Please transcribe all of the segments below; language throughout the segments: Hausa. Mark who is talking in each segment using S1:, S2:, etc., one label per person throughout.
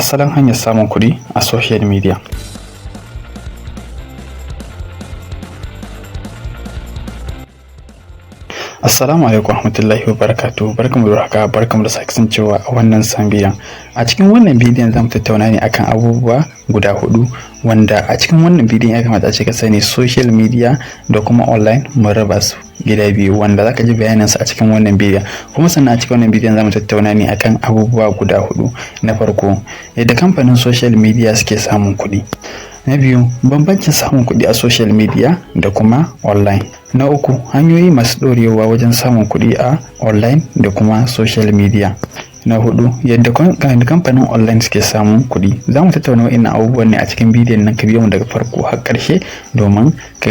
S1: Asalin hanyar samun kuɗi a social media. Assalamu alaikum warahmatullahi wabarakatuh. Barkamu da haka, barkamu da sake kasancewa a wannan bidiyon. A cikin wannan bidiyon zamu tattauna ne akan abubuwa guda 4 wanda a cikin wannan bidiyon ya kamata a ce ka sani social media da kuma online mun raba su gida biyu wanda zaka ji bayanan su a cikin wannan bidiyon. Kuma sannan a cikin wannan bidiyon zamu tattauna ne akan abubuwa guda 4. Na farko, yadda kamfanin social media suke samun kuɗi. Na biyu, bambancin samun kuɗi a social media da kuma online. Na uku, hanyoyi masu ɗorewa wajen samun kuɗi a online da kuma social media. Na hudu, yadda kamfanin online suke samun kuɗi. Za mu tattauna wa'innan abubuwan ne a cikin bidiyon nan, ka biyo mu daga farko har ƙarshe domin ka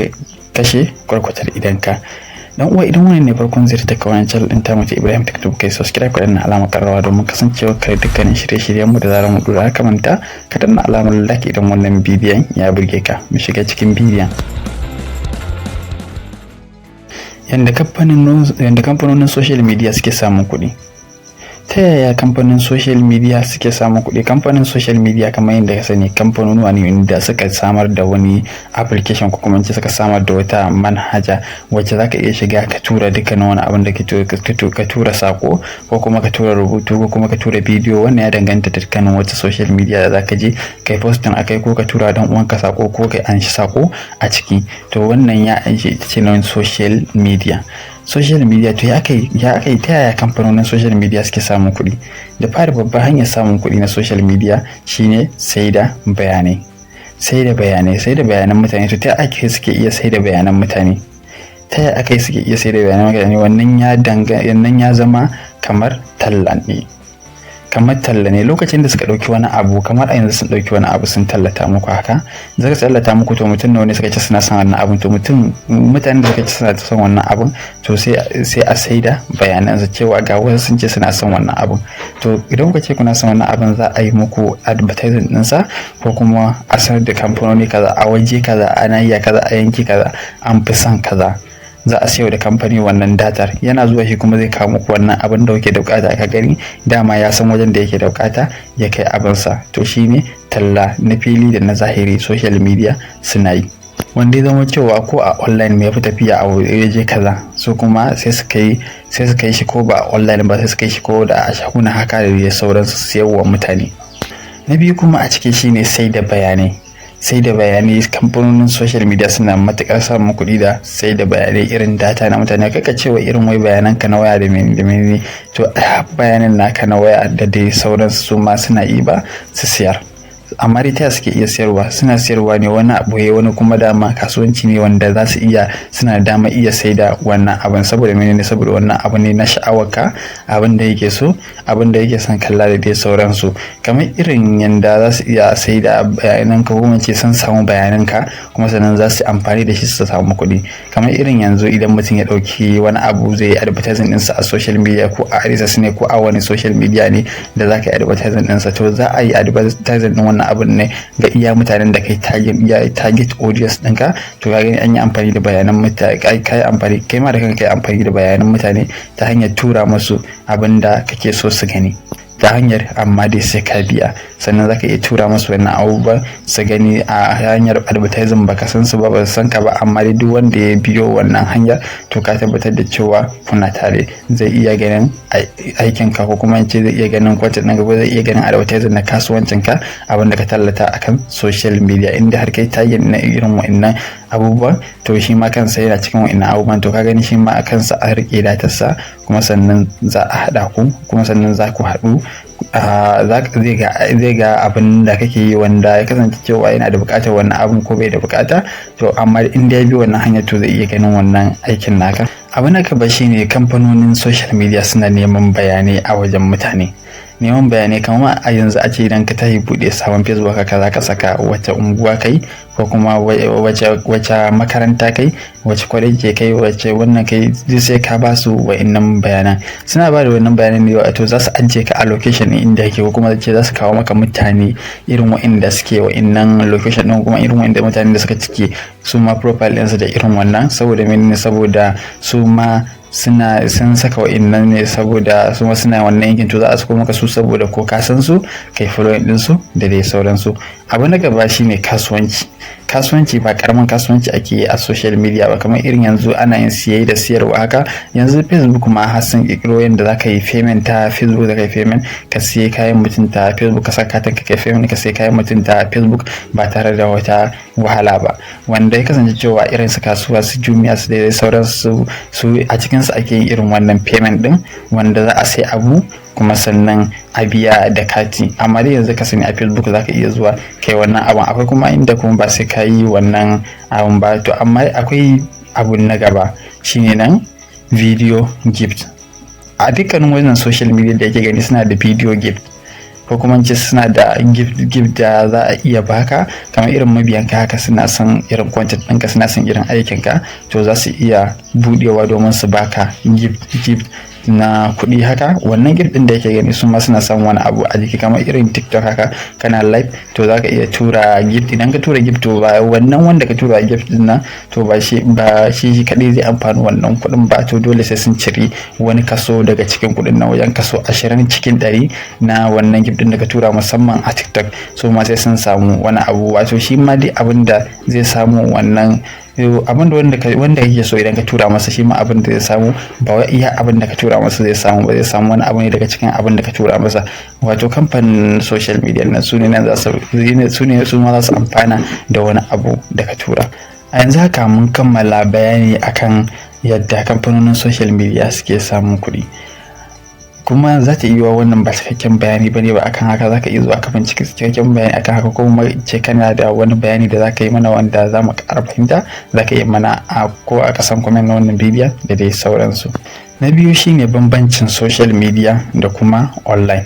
S1: kashe kwarkwatar idanka. Dan uwa, idan wannan ne farkon ziyartar ka wannan channel din ta mace Ibrahim TECHTUBE, kai subscribe ka danna alamar karrawa domin kasancewa kai dukkanin shirye-shiryen mu da zarar mu dora. Haka manta ka danna alamar like idan wannan bidiyon ya burge ka. Mu shiga cikin bidiyon. Yanda kamfanonin social media suke samun kuɗi. Ta yaya kamfanin social media suke samun kuɗi? Kamfanin social media kamar yadda ka sani kamfanonuwa ne da suka samar da wani application ko kuma suka samar da wata manhaja wacce zaka iya shiga ka tura dukkanin wani abin da ka tura sako ko kuma ka tura rubutu ko kuma ka tura bidiyo. Wannan ya danganta da dukkanin wata social media da zaka je kai posting akai ko ka tura dan uwanka sako ko kai anshi sako a ciki. To wannan ya anshi ita ce na social media. Social media to ya kai ta yaya kamfanonin social media suke samun kuɗi? Da fara babbar hanyar samun kuɗi na social media shine saida bayanai. Saida bayanan mutane. To ta ake suke iya saida bayanan mutane? Ta yaya ake suke iya saida bayanan mutane? Wannan ya zama kamar talla ne. Kamar talla ne lokacin da suka dauki wani abu, kamar a yanzu sun dauki wani abu sun tallata muku haka, zaka tallata muku to mutum nawa ne suka ce suna son wannan abun, to mutanen da suka ce suna son wannan abun to sai a saida bayanan su cewa ga wasu sun ce suna son wannan abun. To idan kuka ce kuna son wannan abun za a yi muku advertising din sa ko kuma a sanar da kamfanoni kaza a waje kaza a nahiya kaza a yanki kaza an fi son kaza. Za a sayo da kamfani wannan datar, yana zuwa shi kuma zai kawo muku wannan abin da kuke da bukata. Ka gani dama ya san wajen da yake da bukata ya kai abinsa. To shine talla na fili da na zahiri social media suna yi, wanda ya zama cewa ko a online mai fi tafiya a waje kaza su kuma sai su kai shi ko ba online ba sai su kai shi ko da a shaguna haka da sauransu su sayarwa mutane. Na biyu kuma a ciki shine sai da bayanai. Kamfanonin social media suna matukar samun kuɗi da sai da bayanai, irin data na mutane. Kaka cewa irin wai bayanan ka na waya da menene, to bayanan naka na waya da dai sauransu su ma suna yi ba su siyar. Amma dai suke iya sayarwa, suna sayarwa ne wani abu wani kuma dama kasuwanci ne wanda za su iya, suna dama iya saida wannan abin. Saboda menene? Saboda wannan abu ne na sha'awarka, abin da yake so, abin da yake son kalla da dai sauransu. Kamar irin yanda za su iya saida bayanan ka kuma ce sun samu bayanan ka kuma sannan za su amfani da shi su samu kuɗi. Kamar irin yanzu idan mutum ya dauki wani abu zai yi advertising ɗinsa a social media ko a Arisas ne ko a wani social media ne da za ka yi advertising ɗinsa, to za a yi advertising ɗin wannan abin ne ga iya mutanen da kai target audience ɗinka. To ka gani an yi amfani da bayanan mutane, kai ma da kanka kai amfani da bayanan mutane ta hanyar tura musu abin da kake so su gani ta hanyar, amma dai sai ka biya. Sannan zaka iya tura musu wannan abubuwan su gani a hanyar advertising. Baka san su ba san ka ba, amma dai duk wanda ya biyo wannan hanyar to ka tabbatar da cewa kuna tare. Zai iya ganin aikin ka ko kuma zai iya ganin content ɗinka ko zai iya ganin advertising na kasuwancin ka, abin da ka tallata akan social media. Inda har kai target na irin wa'annan abubuwan to shi ma kansa yana cikin wa'annan abubuwan. To ka gani shi ma a kansa a rike datarsa kuma sannan za a haɗa ku kuma sannan za ku haɗu. Zai ga abin da kake yi wanda ya kasance cewa yana da bukatar wannan abin ko bai da bukata. To amma in da ya bi wannan hanyar to zai iya ganin wannan aikin naka. Abin da ka ba shine kamfanonin social media suna neman bayanai a wajen mutane. Neman bayanai kamar a yanzu a ce idan ka tafi bude sabon Facebook ka za ka saka wace unguwa kai ko kuma wace makaranta kai, wace college kai, wace wannan kai, sai ka ba su wa'annan bayanan. Suna ba da wannan bayanan ne wato za su ajiye ka a location inda yake ko kuma za su kawo maka mutane irin wa'anda suke wa'annan location din, kuma irin wa'anda mutanen da suka cike su ma profile ɗinsu da irin wannan. Saboda menene? Saboda su ma sun saka wa'innan ne saboda su suna wannan yankin, to za a sako maka su saboda ko ka san su kai following din su da dai sauransu. Abu na gaba shine kasuwanci ba karamin kasuwanci ake yi a social media ba, kamar irin yanzu ana yin siye da siyarwa haka. Yanzu Facebook ma har sun kirkiro yanda zaka yi payment ta Facebook, zaka yi payment ka siye kayan mutum ta Facebook, ka saka katin ka kai payment ka siye kayan mutum ta Facebook ba tare da wata wahala ba, wanda ya kasance cewa irin su kasuwa su Jumia su da sauransu su a cikin su ake yin irin wannan payment din, wanda za a sai abu kuma sannan a biya da kati. Amma dai yanzu ka sani a Facebook zaka iya zuwa kai wannan abun. Akwai kuma inda kuma ba sai ka yi wannan abun ba. To amma akwai abu na gaba shine nan video gift. A dukkanin wannan social media da yake gani suna da video gift, ko kuma ce suna da gift da za a iya baka, kamar irin mabiyanka haka suna son irin content ɗinka, suna son irin aikinka, to za su iya budewa domin su baka gift na kuɗi haka. Wannan gift ɗin da yake gani su ma suna samun wani abu a jiki, kamar irin TikTok haka kana live to zaka iya tura gift. Idan ka tura gift to ba wannan wanda ka tura gift din nan to ba shi kadai zai amfani wannan kuɗin ba, to dole sai sun ciri wani kaso daga cikin kuɗin nan, wajen kaso 20 cikin 100 na wannan gift din da ka tura, musamman a TikTok so ma sai sun samu wani abu. Wato shi ma dai abinda zai samu wannan abinda wanda kake so idan ka tura masa, shi ma abin da zai samu ba wai iya abin da ka tura masa zai samu ba, zai samu wani abu ne daga cikin abin da ka tura masa. Wato kamfanin social media nan su ma za su amfana da wani abu da ka tura. A yanzu haka mun kammala bayani akan yadda kamfanonin social media suke samun kuɗi, kuma za ta iya wannan ba cikakken bayani bane ba akan haka. Zaka iya zuwa ka bincike cikakken bayani akan haka, ko kuma ce kana da wani bayani da zaka yi mana wanda za mu ƙara fahimta, zaka yi mana ko a ƙasan comment na wannan bidiyon da dai sauransu. Na biyu shine bambancin social media da kuma online.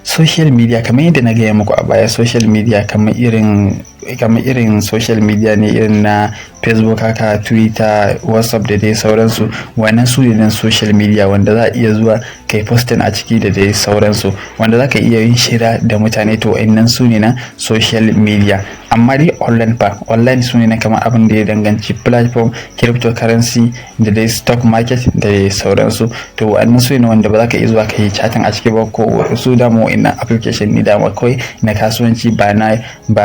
S1: Social media kamar yadda na gaya muku a baya, social media kamar irin social media ne irin na Facebook haka, Twitter, WhatsApp da dai sauransu. Wannan su ne social media wanda za a iya zuwa kai posting a ciki da dai sauransu, wanda za ka iya yin shira da mutane, to wa'annan su ne na social media. Amma dai online su ne na kamar abin da ya danganci platform, cryptocurrency da dai stock market da dai sauransu. To wa'annan su ne wanda ba za ka iya zuwa ka yi chatting a ciki ba, ko su dama wa'annan application ne dama kawai na kasuwanci ba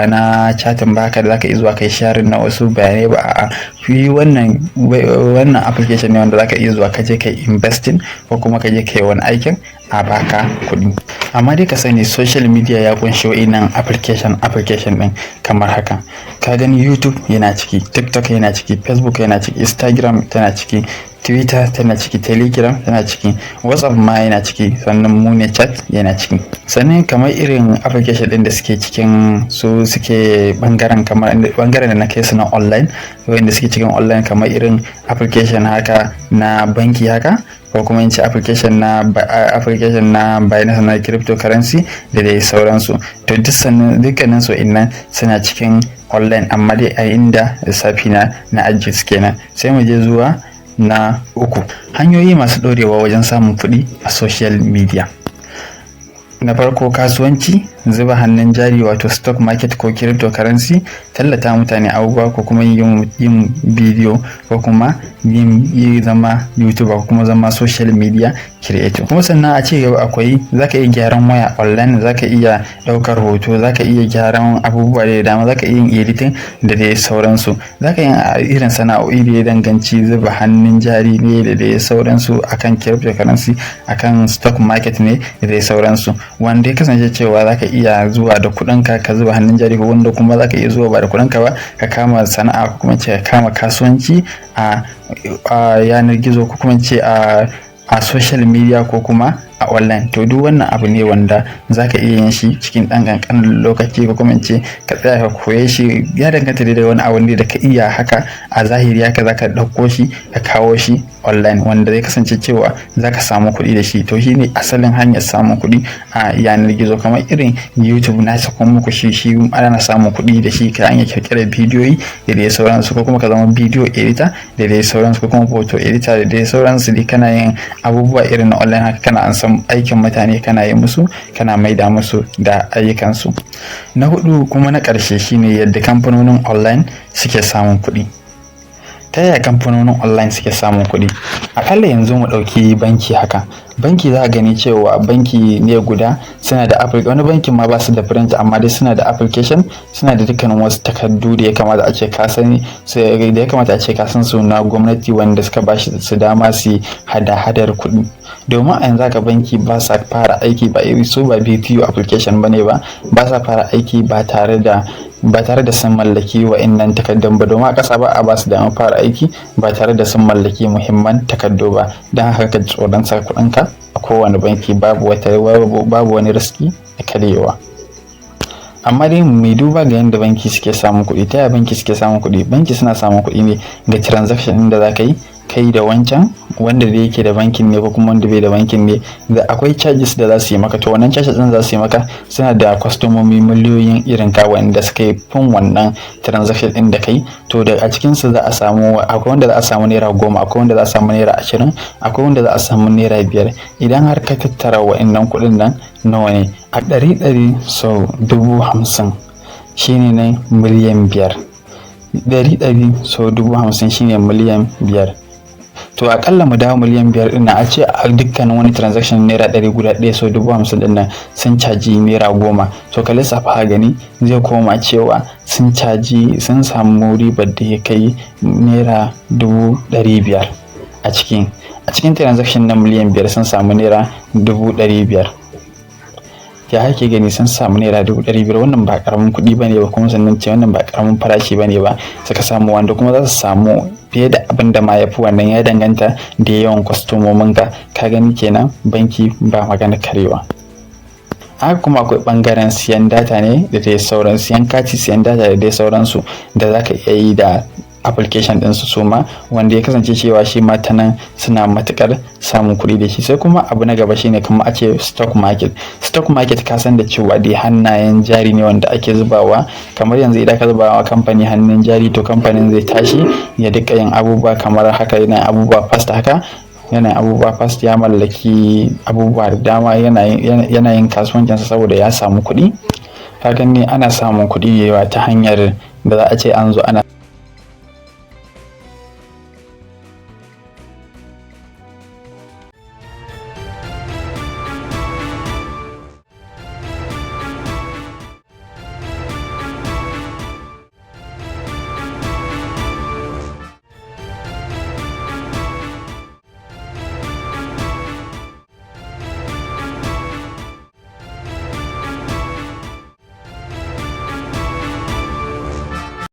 S1: na chatting ba haka da za ka iya zuwa ka yi sharing na wasu bayanai ba. A'a, fi wannan application ne wanda za ka iya zuwa ka je ka yi investing, ko kuma ka je ka yi wani aikin a baka kuɗi. Amma dai ka sani social media ya kunshi wa'innan application din kamar haka. Ka gani YouTube yana ciki, TikTok yana ciki, Facebook yana ciki, Instagram tana ciki, Twitter tana ciki, Telegram tana ciki, WhatsApp ma yana ciki, sannan munan chat yana ciki. Sannan kamar irin application din da suke cikin su suke bangaren da na kai su na online, wanda suke cikin online kamar irin application haka na banki haka, ko kuma in ce application na Binance na cryptocurrency da dai sauransu. To dukkanin su innan suna cikin online, amma dai a inda lissafi na ajiye kenan. Sai mu je zuwa na uku, hanyoyi masu ɗorewa wajen samun kuɗi a social media. Na farko, kasuwanci, zuba hannun jari wato stock market ko cryptocurrency, tallata mutane abubuwa, ko kuma yin bidiyo, ko kuma yin zama YouTuber, ko kuma zama social media creator. Kuma sannan a ce gaba akwai zaka iya gyaran waya online, zaka iya daukar hoto, zaka iya gyaran abubuwa da dama, zaka iya yin editing da dai sauransu. Zaka yin irin sana'o'i da ya danganci zuba hannun jari ne da dai sauransu, akan cryptocurrency, akan stock market ne da dai sauransu, wanda ya kasance cewa zaka iya zuwa da kuɗinka ka zuba hannun jari, ko wanda kuma zaka iya zuwa ba da kuɗinka ba ka kama sana'a, ko kuma ce ka kama kasuwanci a yanar gizo, ko kuma ce a social media, ko kuma a online. To duk wannan abu ne wanda zaka iya yin shi cikin dan kankanin lokaci, ko kuma ce ka tsaya ka koye shi. Ya danganta da wani abu ne da ka iya haka a zahiri haka zaka dauko shi ka kawo shi online, wanda zai kasance cewa zaka samu kuɗi da shi. To shine asalin hanyar samun kuɗi a yanar gizo. Kamar irin YouTube na sako muku shi ana samun kuɗi da shi ka hanyar kirkirar bidiyoyi da dai sauransu, ko kuma ka zama video editor da dai sauransu, ko kuma photo editor da dai sauransu. Dai kana yin abubuwa irin na online haka, kana an san aikin mutane kana yi musu, kana maida musu da ayyukansu. Na hudu kuma na ƙarshe shine yadda kamfanonin online suke samun kuɗi. Ta yaya kamfanonin online suke samun kuɗi? Akalla yanzu mu ɗauki banki haka. Banki za a gani cewa banki ne guda suna da wani bankin ma ba su da branch amma dai suna da application, suna da dukkanin wasu takardu da ya kamata a ce ka sani, da ya kamata a ce ka san su na gwamnati wanda suka bashi su dama su hada-hadar kuɗi. Domin a yanzu haka banki ba sa fara aiki ba BPO application bane ba sa fara aiki ba tare da sun mallaki wa'innan takardun ba, domin a ƙasa ba a ba su damar fara aiki ba tare da sun mallaki muhimman takardu ba. Don haka ka tsoron sa kuɗinka a kowane banki babu wani riski da karyewa. Amma dai mai duba ga yadda banki suke samun kuɗi. Ta yaya banki suke samun kuɗi? Banki suna samun kuɗi ne ga transaction ɗin da za ka yi kai da wancan wanda da yake da bankin ne ko kuma wanda bai da bankin ne, da akwai charges da za su yi maka. To wannan charges din za su yi maka suna da kwastomomi miliyoyin irin ka wanda suka yi fin wannan transaction din da kai. To da a cikin su za a samu, akwai wanda za a samu naira 10, akwai wanda za a samu naira 20, akwai wanda za a samu naira 5. Idan har ka tattara wa'annan kuɗin nan nawa ne? A 100 sau 50,000 shine ne miliyan 5. 100 sau 50,000 shine miliyan 5. To akalla mu dawo miliyan 5 din nan, a ce a dukkanin wani transaction naira 100 guda ɗaya sau 50,000 din nan sun caji naira 10. To ka lissafa gani zai koma cewa sun samu ribar da ya kai naira 500,000 a cikin transaction na miliyan 5 sun samu naira 500,000. Ya hake gani sun samu naira 500,000. Wannan ba karamin kuɗi bane ba, kuma sannan ce wannan ba karamin farashi bane ba suka samu, wanda kuma za su samu fiye da abin da ma ya fi wannan. Ya danganta da yawan kwastomomin ka gani kenan banki ba magana karewa. Haka kuma akwai bangaren siyan data ne da dai sauran siyan kati, siyan data da dai sauransu da za ka iya yi da application din su suma, wanda ya kasance cewa shi ma ta nan suna matukar samun kuɗi da shi. Sai kuma abu na gaba shine kuma a ce stock market ka san da cewa dai hannayen jari ne wanda ake zubawa. Kamar yanzu idan ka zubawa kamfani hannun jari, to kamfanin zai tashi ya duka yin abubuwa kamar haka, yana abubuwa fast ya mallaki abubuwa da dama, yana yin kasuwancinsa saboda ya samu kuɗi. Ka gani ana samun kuɗi yawa ta hanyar da za a ce an zo ana